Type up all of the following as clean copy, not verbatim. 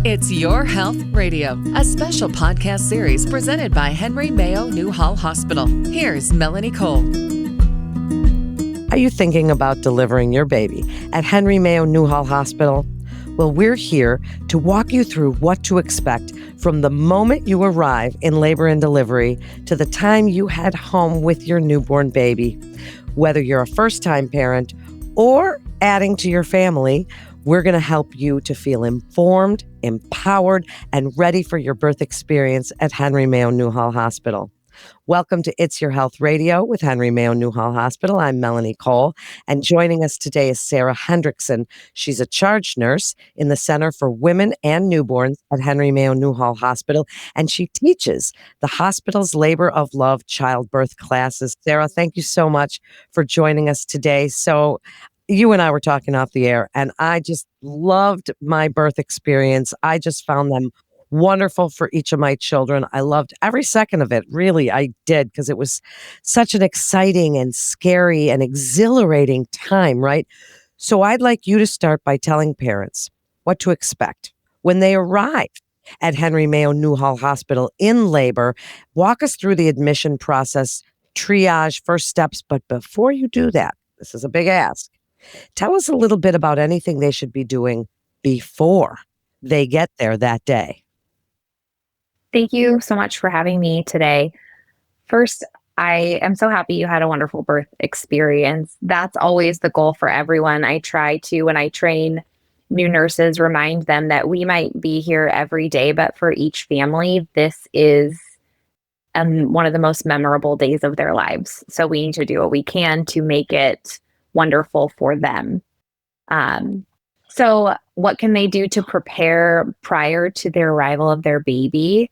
It's Your Health Radio, a special podcast series presented by Henry Mayo Newhall Hospital. Here's Melanie Cole. Are you thinking about delivering your baby at Henry Mayo Newhall Hospital? Well, we're here to walk you through what to expect from the moment you arrive in labor and delivery to the time you head home with your newborn baby. Whether you're a first-time parent or adding to your family, we're going to help you to feel informed, empowered, and ready for your birth experience at Henry Mayo Newhall Hospital. Welcome to It's Your Health Radio with Henry Mayo Newhall Hospital. I'm Melanie Cole, and joining us today is Sarah Hendrickson. She's a charge nurse in the Center for Women and Newborns at Henry Mayo Newhall Hospital, and she teaches the hospital's Labor of Love childbirth classes. Sarah, thank you so much for joining us today. So, you and I were talking off the air, and I just loved my birth experience. I just found them wonderful for each of my children. I loved every second of it. Really, I did, because it was such an exciting and scary and exhilarating time, right? So I'd like you to start by telling parents what to expect when they arrive at Henry Mayo Newhall Hospital in labor. Walk us through the admission process, triage, first steps. But before you do that, this is a big ask. Tell us a little bit about anything they should be doing before they get there that day. Thank you so much for having me today. First, I am so happy you had a wonderful birth experience. That's always the goal for everyone. I try to, when I train new nurses, remind them that we might be here every day, but for each family, this is one of the most memorable days of their lives. So we need to do what we can to make it wonderful for them. So what can they do to prepare prior to their arrival of their baby?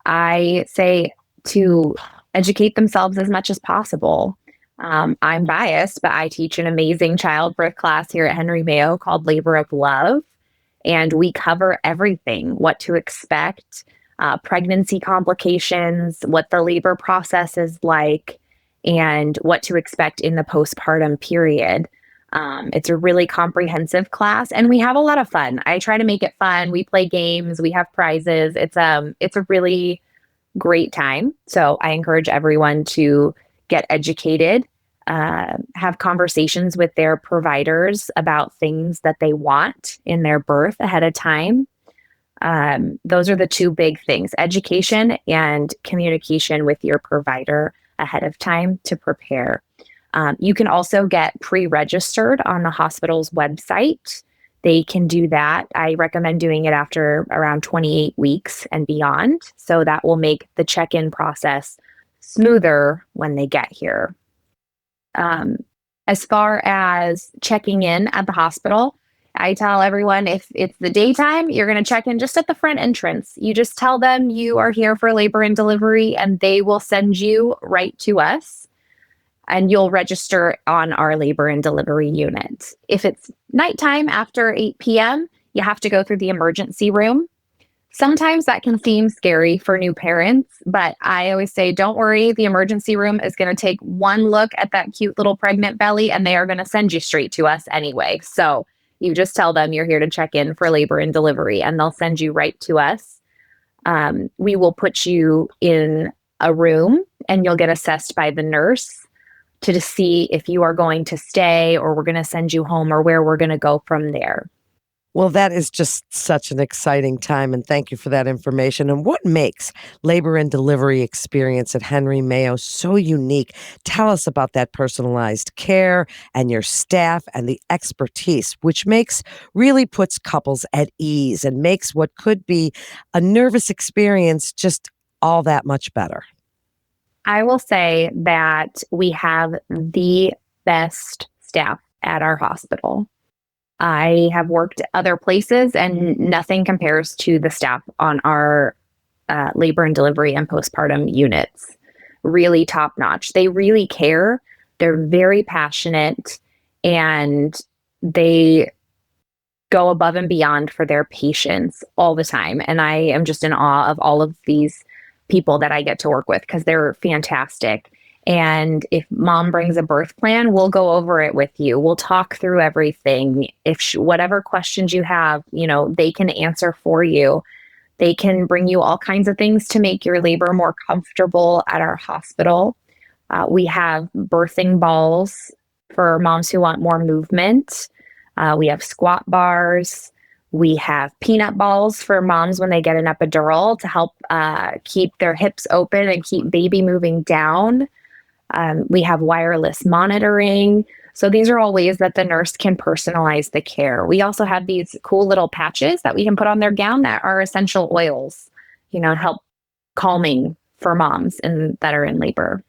I say to educate themselves as much as possible. I'm biased, but I teach an amazing childbirth class here at Henry Mayo called Labor of Love. And we cover everything, what to expect, pregnancy complications, what the labor process is like, and what to expect in the postpartum period. It's a really comprehensive class, and we have a lot of fun. I try to make it fun. We play games, we have prizes. It's a really great time. So I encourage everyone to get educated, have conversations with their providers about things that they want in their birth ahead of time. Those are the two big things: education and communication with your provider ahead of time to prepare. You can also get pre-registered on the hospital's website. They can do that. I recommend doing it after around 28 weeks and beyond. So that will make the check-in process smoother when they get here. As far as checking in at the hospital, I tell everyone if it's the daytime, you're going to check in just at the front entrance. You just tell them you are here for labor and delivery, and they will send you right to us, and you'll register on our labor and delivery unit. If it's nighttime after 8 p.m., you have to go through the emergency room. Sometimes that can seem scary for new parents, but I always say, don't worry, the emergency room is going to take one look at that cute little pregnant belly, and they are going to send you straight to us anyway. So you just tell them you're here to check in for labor and delivery, and they'll send you right to us. We will put you in a room, and you'll get assessed by the nurse to see if you are going to stay, or we're going to send you home, or where we're going to go from there. Well, that is just such an exciting time, and thank you for that information. And what makes labor and delivery experience at Henry Mayo so unique? Tell us about that personalized care and your staff and the expertise, which really puts couples at ease and makes what could be a nervous experience just all that much better. I will say that we have the best staff at our hospital. I have worked other places, and nothing compares to the staff on our labor and delivery and postpartum units. Really top notch. They really care. They're very passionate, and they go above and beyond for their patients all the time. And I am just in awe of all of these people that I get to work with, because they're fantastic. And if mom brings a birth plan, we'll go over it with you. We'll talk through everything. If whatever questions you have, they can answer for you. They can bring you all kinds of things to make your labor more comfortable at our hospital. We have birthing balls for moms who want more movement. We have squat bars. We have peanut balls for moms when they get an epidural to help keep their hips open and keep baby moving down. We have wireless monitoring. So these are all ways that the nurse can personalize the care. We also have these cool little patches that we can put on their gown that are essential oils, help calming for moms that are in labor.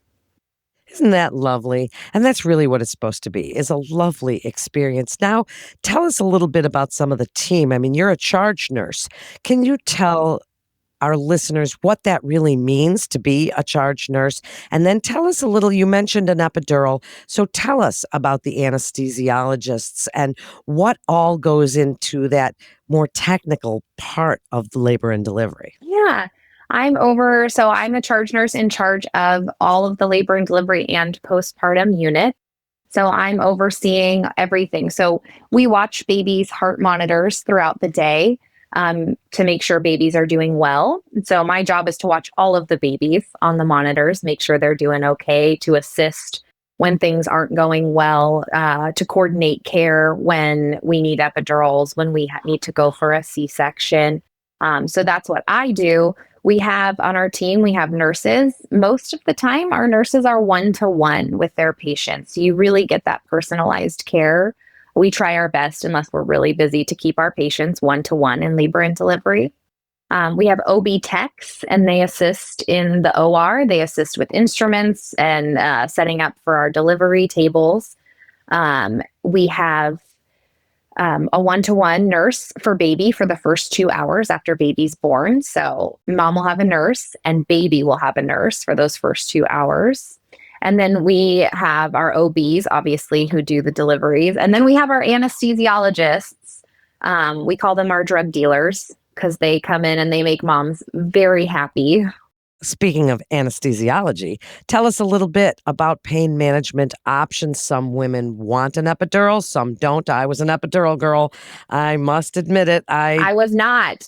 Isn't that lovely? And that's really what it's supposed to be, is a lovely experience. Now, tell us a little bit about some of the team. I mean, you're a charge nurse. Can you tell our listeners what that really means to be a charge nurse? And then tell us a little, you mentioned an epidural. So tell us about the anesthesiologists and what all goes into that more technical part of the labor and delivery. Yeah. I'm a charge nurse in charge of all of the labor and delivery and postpartum unit. So I'm overseeing everything. So we watch babies' heart monitors throughout the day to make sure babies are doing well. So my job is to watch all of the babies on the monitors, make sure they're doing okay, to assist when things aren't going well, to coordinate care when we need epidurals, when we need to go for a C-section. So that's what I do. We have on our team, we have nurses. Most of the time, our nurses are one-to-one with their patients. You really get that personalized care. We try our best, unless we're really busy, to keep our patients one-to-one in labor and delivery. We have OB techs, and they assist in the OR. They assist with instruments and setting up for our delivery tables. We have a one-to-one nurse for baby for the first 2 hours after baby's born. So mom will have a nurse and baby will have a nurse for those first 2 hours. And then we have our OBs, obviously, who do the deliveries. And then we have our anesthesiologists. We call them our drug dealers because they come in and they make moms very happy. Speaking of anesthesiology, tell us a little bit about pain management options. Some women want an epidural, some don't. I was an epidural girl. I must admit it. I was not.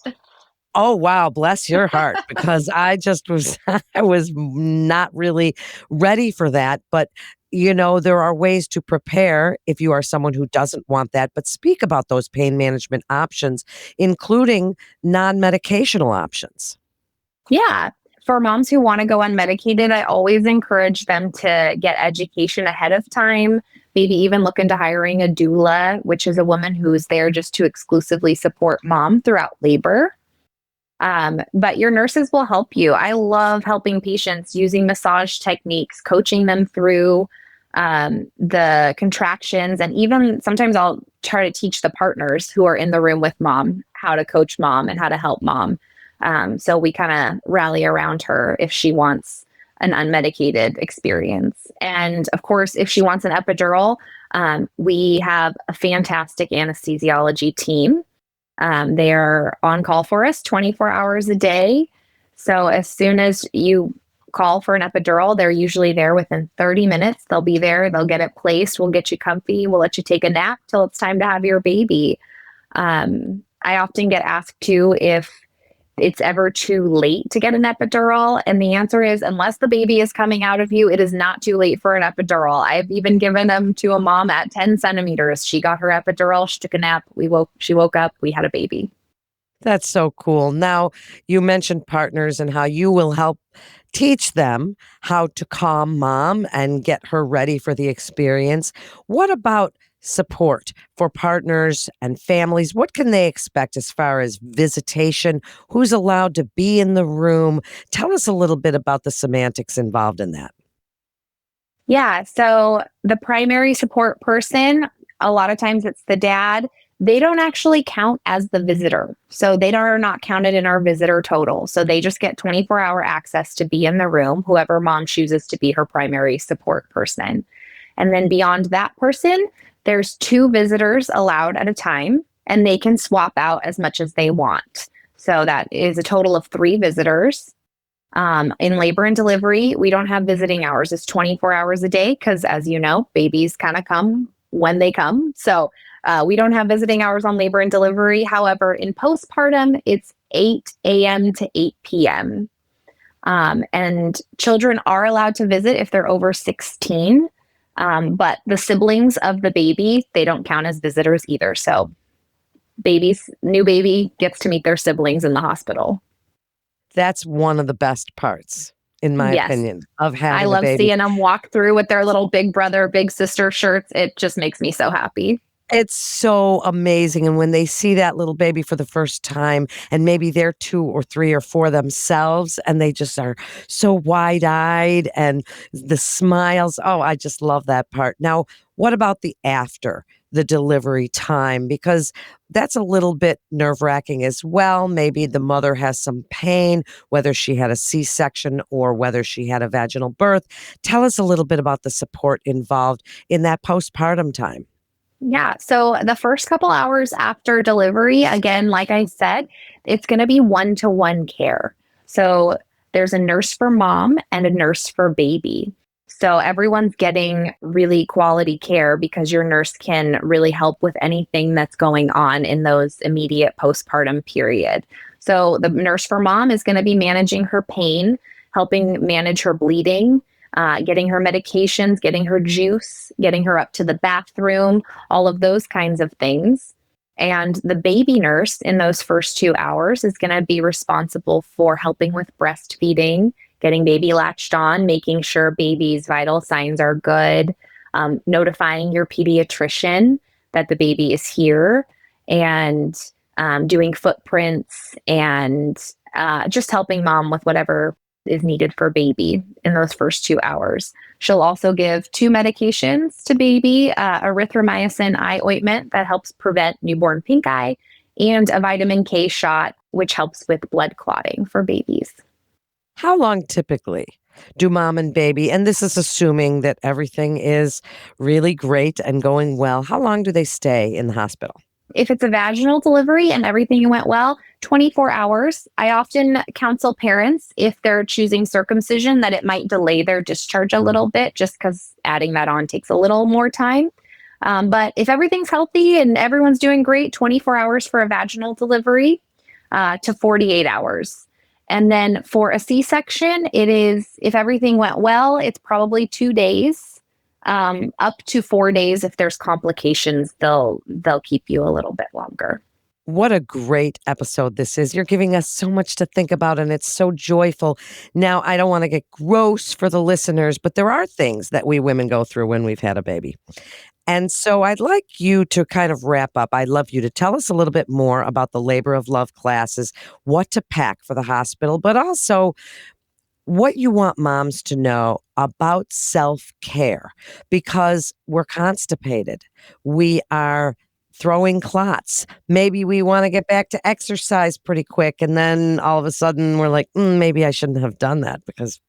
Oh, wow. Bless your heart, because I just was, I was not really ready for that. But, there are ways to prepare if you are someone who doesn't want that. But speak about those pain management options, including non-medicational options. Yeah. For moms who want to go unmedicated, I always encourage them to get education ahead of time, maybe even look into hiring a doula, which is a woman who's there just to exclusively support mom throughout labor. But your nurses will help you. I love helping patients using massage techniques, coaching them through the contractions. And even sometimes I'll try to teach the partners who are in the room with mom how to coach mom and how to help mom. So we kind of rally around her if she wants an unmedicated experience. And of course, if she wants an epidural, we have a fantastic anesthesiology team. They are on call for us 24 hours a day. So as soon as you call for an epidural, they're usually there within 30 minutes. They'll be there. They'll get it placed. We'll get you comfy. We'll let you take a nap till it's time to have your baby. I often get asked too if it's ever too late to get an epidural. And the answer is, unless the baby is coming out of you, it is not too late for an epidural. I've even given them to a mom at 10 centimeters. She got her epidural. She took a nap. She woke up. We had a baby. That's so cool. Now, you mentioned partners and how you will help teach them how to calm mom and get her ready for the experience. What about support for partners and families? What can they expect as far as visitation? Who's allowed to be in the room? Tell us a little bit about the semantics involved in that. Yeah. So the primary support person, a lot of times it's the dad. They don't actually count as the visitor. So they are not counted in our visitor total. So they just get 24-hour access to be in the room, whoever mom chooses to be her primary support person. And then beyond that person, there's 2 visitors allowed at a time, and they can swap out as much as they want. So that is a total of 3 visitors. In labor and delivery, we don't have visiting hours. It's 24 hours a day because, as you know, babies kind of come when they come. So we don't have visiting hours on labor and delivery. However, in postpartum, it's 8 a.m. to 8 p.m. And children are allowed to visit if they're over 16. But the siblings of the baby, they don't count as visitors either. So new baby gets to meet their siblings in the hospital. That's one of the best parts, in my Yes. opinion, of having I a love baby. seeing them walk through with their little big brother, big sister shirts. It just makes me so happy. It's so amazing. And when they see that little baby for the first time, and maybe they're 2 or 3 or 4 themselves, and they just are so wide-eyed and the smiles. Oh, I just love that part. Now, what about the after the delivery time? Because that's a little bit nerve-wracking as well. Maybe the mother has some pain, whether she had a C-section or whether she had a vaginal birth. Tell us a little bit about the support involved in that postpartum time. Yeah. So the first couple hours after delivery, again, like I said, it's going to be one-to-one care. So there's a nurse for mom and a nurse for baby. So everyone's getting really quality care because your nurse can really help with anything that's going on in those immediate postpartum period. So the nurse for mom is going to be managing her pain, helping manage her bleeding, getting her medications, getting her juice, getting her up to the bathroom, all of those kinds of things. And the baby nurse in those first 2 hours is going to be responsible for helping with breastfeeding, getting baby latched on, making sure baby's vital signs are good, notifying your pediatrician that the baby is here, and doing footprints and just helping mom with whatever is needed for baby in those first 2 hours. She'll also give 2 medications to baby, erythromycin eye ointment that helps prevent newborn pink eye, and a vitamin K shot, which helps with blood clotting for babies. How long typically do mom and baby, and this is assuming that everything is really great and going well, how long do they stay in the hospital? If it's a vaginal delivery and everything went well, 24 hours. I often counsel parents, if they're choosing circumcision, that it might delay their discharge a little bit just because adding that on takes a little more time. But if everything's healthy and everyone's doing great, 24 hours for a vaginal delivery to 48 hours. And then for a C-section, it is, if everything went well, it's probably 2 days. Up to 4 days. If there's complications, they'll keep you a little bit longer. What a great episode this is. You're giving us so much to think about, and it's so joyful. Now, I don't want to get gross for the listeners, but there are things that we women go through when we've had a baby. And so I'd like you to kind of wrap up. I'd love you to tell us a little bit more about the Labor of Love classes, what to pack for the hospital, but also what you want moms to know about self-care, because we're constipated. We are throwing clots. Maybe we want to get back to exercise pretty quick. And then all of a sudden we're like, maybe I shouldn't have done that because,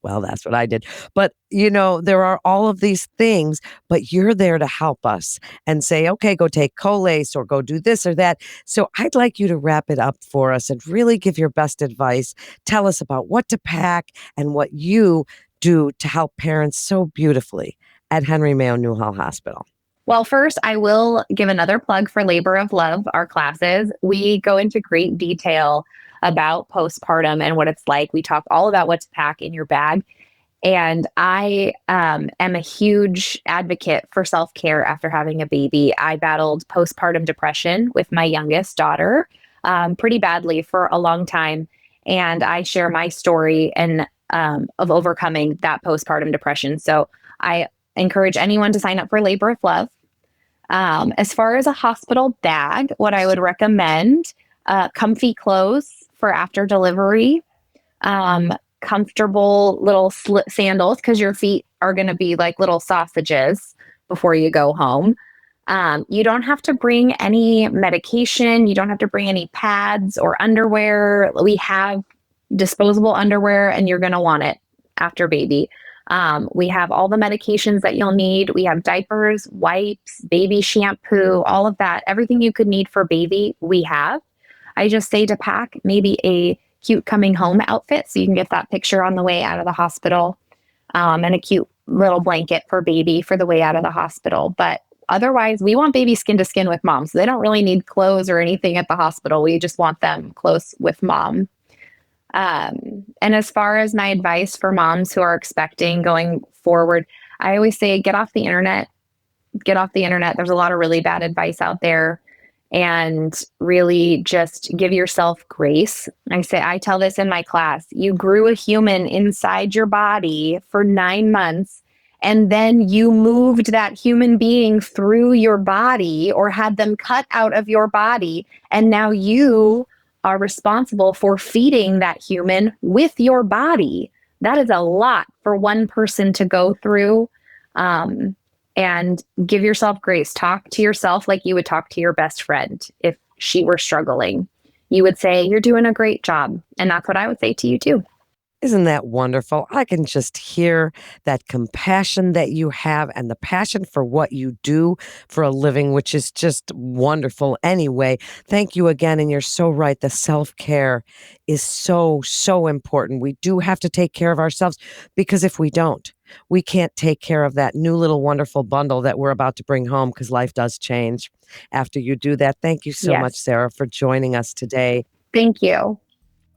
well, that's what I did. But, there are all of these things, but you're there to help us and say, okay, go take Colace or go do this or that. So I'd like you to wrap it up for us and really give your best advice. Tell us about what to pack and what you do to help parents so beautifully at Henry Mayo Newhall Hospital. Well, first, I will give another plug for Labor of Love, our classes. We go into great detail about postpartum and what it's like. We talk all about what to pack in your bag. And I am a huge advocate for self-care after having a baby. I battled postpartum depression with my youngest daughter pretty badly for a long time. And I share my story of overcoming that postpartum depression. So I encourage anyone to sign up for Labor of Love. As far as a hospital bag, what I would recommend, comfy clothes for after delivery, comfortable little sandals because your feet are going to be like little sausages before you go home. You don't have to bring any medication. You don't have to bring any pads or underwear. We have disposable underwear and you're going to want it after baby. We have all the medications that you'll need. We have diapers, wipes, baby shampoo, all of that. Everything you could need for baby, we have. I just say to pack maybe a cute coming home outfit. So you can get that picture on the way out of the hospital, and a cute little blanket for baby for the way out of the hospital. But otherwise, we want baby skin to skin with mom. So they don't really need clothes or anything at the hospital. We just want them close with mom. And as far as my advice for moms who are expecting going forward, I always say, get off the internet. Get off the internet. There's a lot of really bad advice out there, and really just give yourself grace. I tell this in my class, you grew a human inside your body for 9 months, and then you moved that human being through your body or had them cut out of your body. And now you are responsible for feeding that human with your body. That is a lot for one person to go through. And give yourself grace. Talk to yourself like you would talk to your best friend if she were struggling. You would say, you're doing a great job. And that's what I would say to you too. Isn't that wonderful? I can just hear that compassion that you have and the passion for what you do for a living, which is just wonderful anyway. Thank you again. And you're so right. The self-care is so, so important. We do have to take care of ourselves, because if we don't, we can't take care of that new little wonderful bundle that we're about to bring home, because life does change after you do that. Thank you so much, Sarah, for joining us today. Thank you.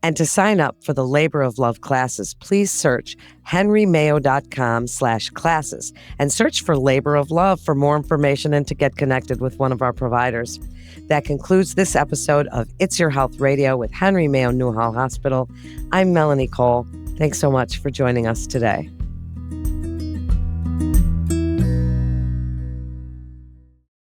And to sign up for the Labor of Love classes, please search henrymayo.com/classes and search for Labor of Love for more information and to get connected with one of our providers. That concludes this episode of It's Your Health Radio with Henry Mayo Newhall Hospital. I'm Melanie Cole. Thanks so much for joining us today.